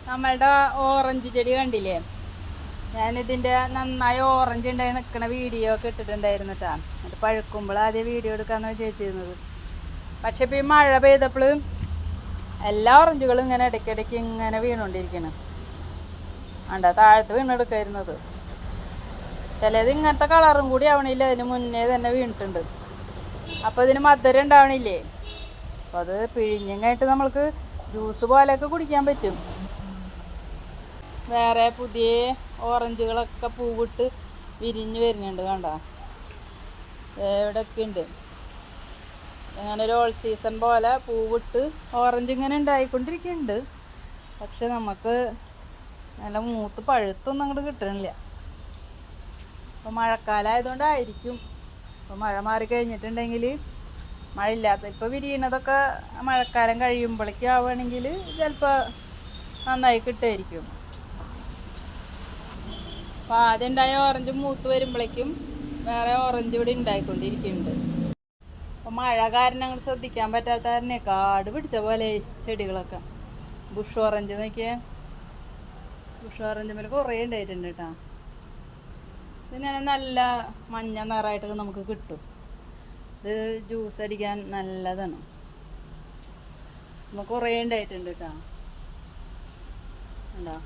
നമ്മളുടെ ഓറഞ്ച് ചെടി കണ്ടില്ലേ? ഞാനിതിൻ്റെ നന്നായി ഓറഞ്ച് ഉണ്ടായി നിൽക്കുന്ന വീഡിയോ ഒക്കെ ഇട്ടിട്ടുണ്ടായിരുന്നു കേട്ടോ. അത് പഴുക്കുമ്പോൾ ആദ്യം വീഡിയോ എടുക്കാമെന്ന് വിചാരിച്ചിരുന്നത്. പക്ഷെ ഇപ്പോൾ ഈ മഴ പെയ്തപ്പോൾ എല്ലാ ഓറഞ്ചുകളും ഇങ്ങനെ ഇടയ്ക്കിടയ്ക്ക് ഇങ്ങനെ വീണുകൊണ്ടിരിക്കണം. വേണ്ട, താഴത്ത് വീണെടുക്കായിരുന്നത്. ചിലത് ഇങ്ങനത്തെ കളറും കൂടി ആവണില്ല, അതിന് മുന്നേ തന്നെ വീണിട്ടുണ്ട്. അപ്പോൾ ഇതിന് മധുരം ഉണ്ടാവണില്ലേ? അപ്പോൾ അത് പിഴിഞ്ഞങ്ങായിട്ട് നമ്മൾക്ക് ജ്യൂസ് പോലെയൊക്കെ കുടിക്കാൻ പറ്റും. വേറെ പുതിയ ഓറഞ്ചുകളൊക്കെ പൂവിട്ട് വിരിഞ്ഞ് വരുന്നുണ്ട്. കണ്ട, എവിടെയൊക്കെ ഉണ്ട് അങ്ങനെ ഒരു ഓൾ സീസൺ പോലെ പൂവിട്ട് ഓറഞ്ച് ഇങ്ങനെ ഉണ്ടായിക്കൊണ്ടിരിക്കുന്നുണ്ട്. പക്ഷെ നമുക്ക് നല്ല മൂത്ത് പഴുത്തൊന്നും അങ്ങോട്ട് കിട്ടണില്ല. അപ്പോൾ മഴക്കാലമായതുകൊണ്ടായിരിക്കും. അപ്പോൾ മഴ മാറി കഴിഞ്ഞിട്ടുണ്ടെങ്കിൽ, മഴയില്ലാത്ത ഇപ്പോൾ വിരിയണതൊക്കെ മഴക്കാലം കഴിയുമ്പോഴേക്കും ആവുകയാണെങ്കിൽ ചിലപ്പോൾ നന്നായി കിട്ടുമായിരിക്കും. അപ്പോൾ ആദ്യം ഉണ്ടായ ഓറഞ്ച് മൂത്ത് വരുമ്പോഴേക്കും വേറെ ഓറഞ്ച് ഇവിടെ ഉണ്ടായിക്കൊണ്ടിരിക്കുന്നുണ്ട്. അപ്പോൾ മഴ കാരണം ഞങ്ങൾ ശ്രദ്ധിക്കാൻ പറ്റാത്ത തന്നെ കാട് പിടിച്ച പോലെ ചെടികളൊക്കെ. ബുഷ് ഓറഞ്ച് നോക്കിയേ, ബുഷ് ഓറഞ്ച് മേലെ കുറേ ഉണ്ടായിട്ടുണ്ട് കേട്ടോ. ഇതിങ്ങനെ നല്ല മഞ്ഞ നിറമായിട്ടൊക്കെ നമുക്ക് കിട്ടും. ഇത് ജ്യൂസ് അടിക്കാൻ നല്ലതാണ്. നമുക്ക് കുറേ ഉണ്ടായിട്ടുണ്ട് കേട്ടോ. ഉണ്ടോ?